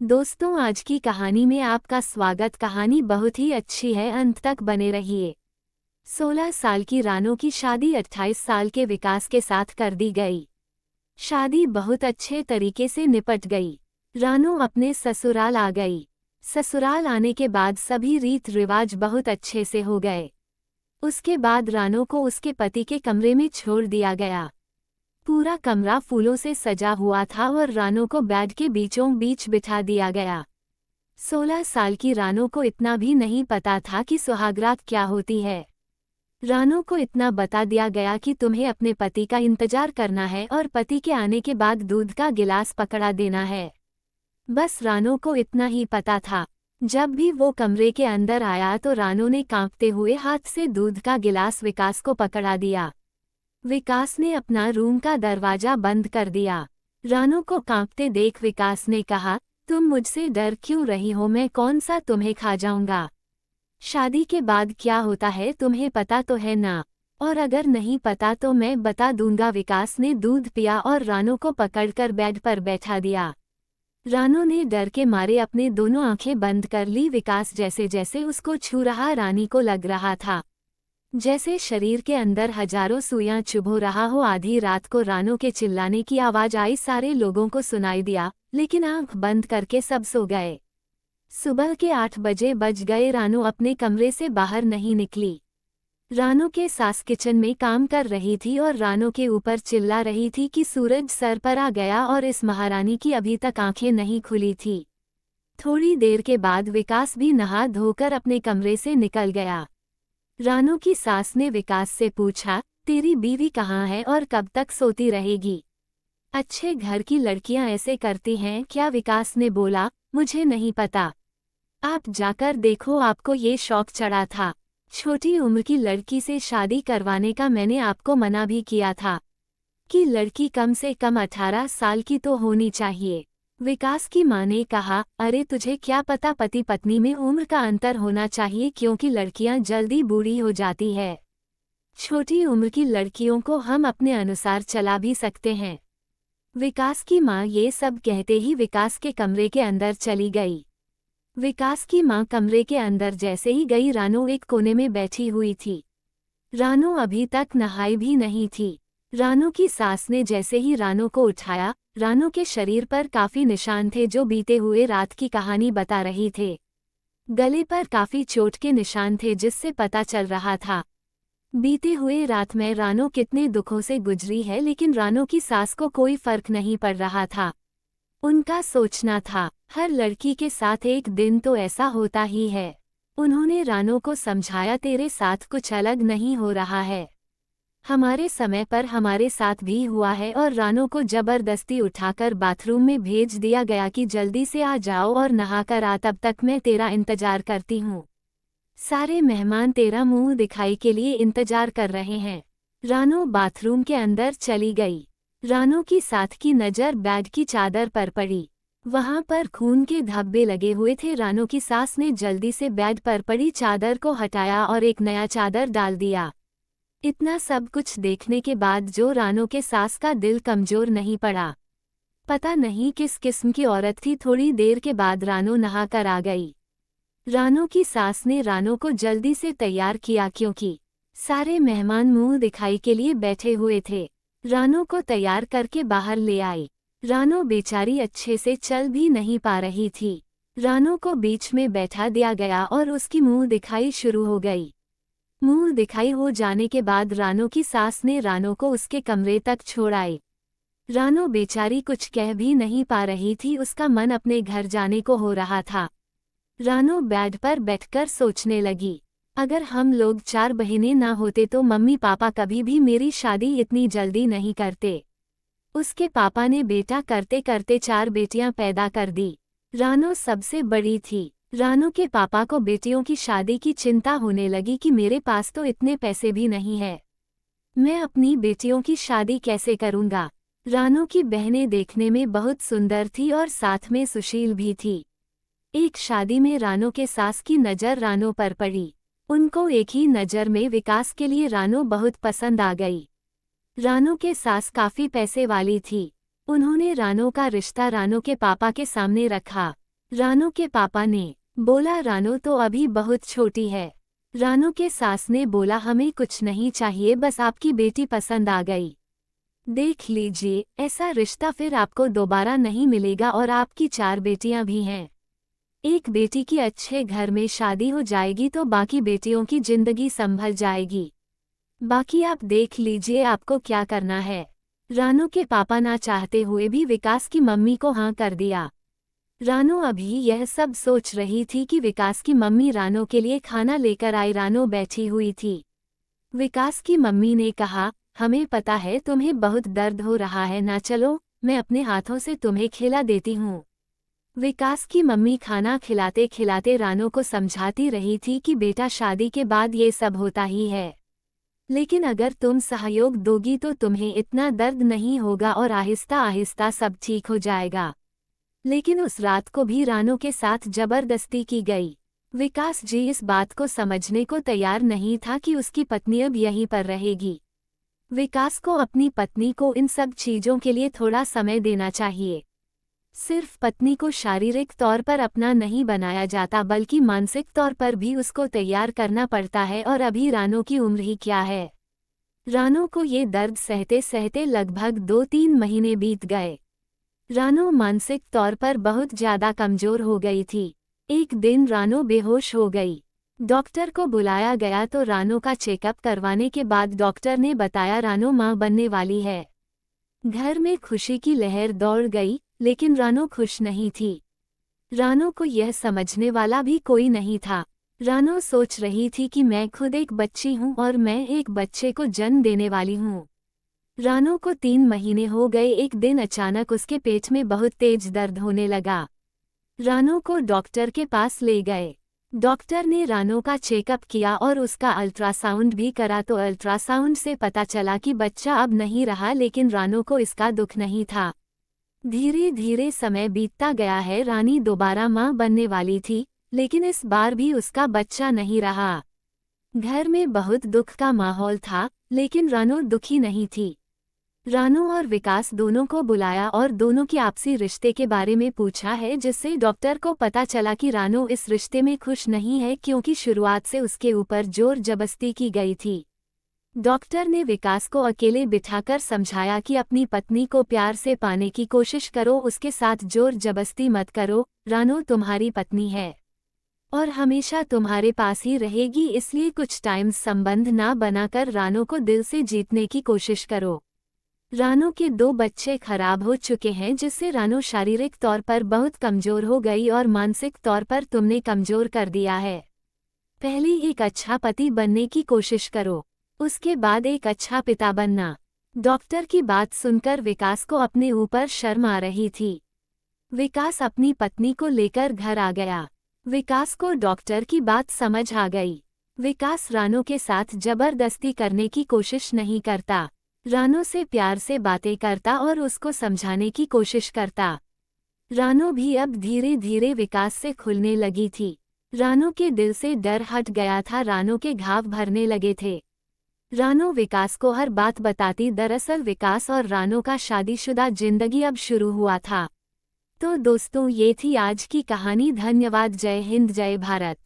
दोस्तों, आज की कहानी में आपका स्वागत। कहानी बहुत ही अच्छी है, अंत तक बने रहिए। 16 साल की रानो की शादी 28 साल के विकास के साथ कर दी गई। शादी बहुत अच्छे तरीके से निपट गई। रानो अपने ससुराल आ गई। ससुराल आने के बाद सभी रीत रिवाज बहुत अच्छे से हो गए। उसके बाद रानो को उसके पति के कमरे में छोड़ दिया गया। पूरा कमरा फूलों से सजा हुआ था और रानो को बेड के बीचों बीच बिठा दिया गया। 16 साल की रानो को इतना भी नहीं पता था कि सुहागरात क्या होती है। रानो को इतना बता दिया गया कि तुम्हें अपने पति का इंतजार करना है और पति के आने के बाद दूध का गिलास पकड़ा देना है। बस रानो को इतना ही पता था। जब भी वो कमरे के अंदर आया तो रानो ने कांपते हुए हाथ से दूध का गिलास विकास को पकड़ा दिया। विकास ने अपना रूम का दरवाजा बंद कर दिया। रानो को कांपते देख विकास ने कहा, तुम मुझसे डर क्यों रही हो? मैं कौन सा तुम्हें खा जाऊंगा? शादी के बाद क्या होता है तुम्हें पता तो है ना? और अगर नहीं पता तो मैं बता दूंगा। विकास ने दूध पिया और रानो को पकड़कर बेड पर बैठा दिया। रानो ने डर के मारे अपने दोनों आंखें बंद कर ली। विकास जैसे जैसे उसको छू रहा रानी को लग रहा था जैसे शरीर के अंदर हजारों सुइयां चुभ रहा हो। आधी रात को रानो के चिल्लाने की आवाज आई। सारे लोगों को सुनाई दिया, लेकिन आंख बंद करके सब सो गए। सुबह के 8 बजे बज गए। रानो अपने कमरे से बाहर नहीं निकली। रानो के सास किचन में काम कर रही थी और रानो के ऊपर चिल्ला रही थी कि सूरज सर पर आ गया और इस महारानी की अभी तक आंखें नहीं खुली थी। थोड़ी देर के बाद विकास भी नहा धोकर अपने कमरे से निकल गया। रानो की सास ने विकास से पूछा, तेरी बीवी कहाँ है और कब तक सोती रहेगी? अच्छे घर की लड़कियां ऐसे करती हैं क्या? विकास ने बोला, मुझे नहीं पता। आप जाकर देखो, आपको ये शौक चढ़ा था। छोटी उम्र की लड़की से शादी करवाने का मैंने आपको मना भी किया था कि लड़की कम से कम 18 साल की तो होनी चाहिए। विकास की मां ने कहा, अरे तुझे क्या पता, पति पत्नी में उम्र का अंतर होना चाहिए क्योंकि लड़कियां जल्दी बूढ़ी हो जाती है। छोटी उम्र की लड़कियों को हम अपने अनुसार चला भी सकते हैं। विकास की मां ये सब कहते ही विकास के कमरे के अंदर चली गई। विकास की मां कमरे के अंदर जैसे ही गई, रानो एक कोने में बैठी हुई थी। रानो अभी तक नहाई भी नहीं थी। रानो की सास ने जैसे ही रानो को उठाया, रानो के शरीर पर काफी निशान थे जो बीते हुए रात की कहानी बता रही थे। गले पर काफी चोट के निशान थे जिससे पता चल रहा था बीते हुए रात में रानो कितने दुखों से गुजरी है। लेकिन रानो की सास को कोई फर्क नहीं पड़ रहा था। उनका सोचना था, हर लड़की के साथ एक दिन तो ऐसा होता ही है। उन्होंने रानो को समझाया, तेरे साथ कुछ अलग नहीं हो रहा है, हमारे समय पर हमारे साथ भी हुआ है। और रानो को जबरदस्ती उठाकर बाथरूम में भेज दिया गया कि जल्दी से आ जाओ और नहाकर आ, तब तक मैं तेरा इंतजार करती हूँ। सारे मेहमान तेरा मुंह दिखाई के लिए इंतजार कर रहे हैं। रानो बाथरूम के अंदर चली गई। रानो की साथ की नज़र बेड की चादर पर पड़ी। वहां पर खून के धब्बे लगे हुए थे। रानो की सास ने जल्दी से बेड पर पड़ी चादर को हटाया और एक नया चादर डाल दिया। इतना सब कुछ देखने के बाद जो रानो के सास का दिल कमजोर नहीं पड़ा। पता नहीं किस किस्म की औरत थी। थोड़ी देर के बाद रानो नहाकर आ गई। रानो की सास ने रानो को जल्दी से तैयार किया क्योंकि सारे मेहमान मुंह दिखाई के लिए बैठे हुए थे। रानो को तैयार करके बाहर ले आई। रानो बेचारी अच्छे से चल भी नहीं पा रही थी। रानो को बीच में बैठा दिया गया और उसकी मुंह दिखाई शुरू हो गई। मुंह दिखाई हो जाने के बाद रानो की सास ने रानो को उसके कमरे तक छोड़ आई। रानो बेचारी कुछ कह भी नहीं पा रही थी, उसका मन अपने घर जाने को हो रहा था। रानो बेड पर बैठकर सोचने लगी, अगर हम लोग 4 बहनें ना होते तो मम्मी पापा कभी भी मेरी शादी इतनी जल्दी नहीं करते। उसके पापा ने बेटा करते करते 4 बेटियां पैदा कर दी। रानो सबसे बड़ी थी। रानो के पापा को बेटियों की शादी की चिंता होने लगी कि मेरे पास तो इतने पैसे भी नहीं है, मैं अपनी बेटियों की शादी कैसे करूंगा। रानो की बहनें देखने में बहुत सुंदर थी और साथ में सुशील भी थी। एक शादी में रानो के सास की नज़र रानो पर पड़ी। उनको एक ही नज़र में विकास के लिए रानो बहुत पसंद आ गई। रानो के सास काफ़ी पैसे वाली थी। उन्होंने रानो का रिश्ता रानो के पापा के सामने रखा। रानू के पापा ने बोला, रानू तो अभी बहुत छोटी है। रानू के सास ने बोला, हमें कुछ नहीं चाहिए, बस आपकी बेटी पसंद आ गई। देख लीजिए, ऐसा रिश्ता फिर आपको दोबारा नहीं मिलेगा और आपकी 4 बेटियां भी हैं। एक बेटी की अच्छे घर में शादी हो जाएगी तो बाकी बेटियों की जिंदगी संभल जाएगी। बाकी आप देख लीजिए आपको क्या करना है। रानू के पापा ना चाहते हुए भी विकास की मम्मी को हाँ कर दिया। रानू अभी यह सब सोच रही थी कि विकास की मम्मी रानू के लिए खाना लेकर आई। रानू बैठी हुई थी। विकास की मम्मी ने कहा, हमें पता है तुम्हें बहुत दर्द हो रहा है ना, चलो मैं अपने हाथों से तुम्हें खिला देती हूँ। विकास की मम्मी खाना खिलाते खिलाते रानू को समझाती रही थी कि बेटा, शादी के बाद ये सब होता ही है, लेकिन अगर तुम सहयोग दोगी तो तुम्हें इतना दर्द नहीं होगा और आहिस्ता आहिस्ता सब ठीक हो जाएगा। लेकिन उस रात को भी रानू के साथ जबरदस्ती की गई। विकास जी इस बात को समझने को तैयार नहीं था कि उसकी पत्नी अब यहीं पर रहेगी। विकास को अपनी पत्नी को इन सब चीजों के लिए थोड़ा समय देना चाहिए। सिर्फ पत्नी को शारीरिक तौर पर अपना नहीं बनाया जाता, बल्कि मानसिक तौर पर भी उसको तैयार करना पड़ता है। और अभी रानू की उम्र ही क्या है। रानू को ये दर्द सहते सहते लगभग 2-3 महीने बीत गए। रानू मानसिक तौर पर बहुत ज्यादा कमजोर हो गई थी। एक दिन रानू बेहोश हो गई। डॉक्टर को बुलाया गया तो रानू का चेकअप करवाने के बाद डॉक्टर ने बताया, रानू मां बनने वाली है। घर में खुशी की लहर दौड़ गई, लेकिन रानू खुश नहीं थी। रानू को यह समझने वाला भी कोई नहीं था। रानू सोच रही थी कि मैं खुद एक बच्ची हूँ और मैं एक बच्चे को जन्म देने वाली हूँ। रानू को 3 महीने हो गए। एक दिन अचानक उसके पेट में बहुत तेज दर्द होने लगा। रानू को डॉक्टर के पास ले गए। डॉक्टर ने रानू का चेकअप किया और उसका अल्ट्रासाउंड भी करा तो अल्ट्रासाउंड से पता चला कि बच्चा अब नहीं रहा, लेकिन रानू को इसका दुख नहीं था। धीरे धीरे समय बीतता गया है। रानी दोबारा मां बनने वाली थी, लेकिन इस बार भी उसका बच्चा नहीं रहा। घर में बहुत दुख का माहौल था, लेकिन रानू दुखी नहीं थी। रानू और विकास दोनों को बुलाया और दोनों की आपसी रिश्ते के बारे में पूछा है, जिससे डॉक्टर को पता चला कि रानू इस रिश्ते में खुश नहीं है, क्योंकि शुरुआत से उसके ऊपर जोर जबरदस्ती की गई थी। डॉक्टर ने विकास को अकेले बिठाकर समझाया कि अपनी पत्नी को प्यार से पाने की कोशिश करो, उसके साथ जोर जबरदस्ती मत करो। रानू तुम्हारी पत्नी है और हमेशा तुम्हारे पास ही रहेगी, इसलिए कुछ टाइम संबंध ना बनाकर रानू को दिल से जीतने की कोशिश करो। रानू के 2 बच्चे खराब हो चुके हैं, जिससे रानू शारीरिक तौर पर बहुत कमजोर हो गई और मानसिक तौर पर तुमने कमजोर कर दिया है। पहले एक अच्छा पति बनने की कोशिश करो, उसके बाद एक अच्छा पिता बनना। डॉक्टर की बात सुनकर विकास को अपने ऊपर शर्म आ रही थी। विकास अपनी पत्नी को लेकर घर आ गया। विकास को डॉक्टर की बात समझ आ गई। विकास रानू के साथ जबरदस्ती करने की कोशिश नहीं करता। रानू से प्यार से बातें करता और उसको समझाने की कोशिश करता। रानू भी अब धीरे धीरे विकास से खुलने लगी थी। रानू के दिल से डर हट गया था, रानू के घाव भरने लगे थे। रानू विकास को हर बात बताती। दरअसल विकास और रानू का शादीशुदा जिंदगी अब शुरू हुआ था। तो दोस्तों, ये थी आज की कहानी। धन्यवाद। जय हिंद, जय भारत।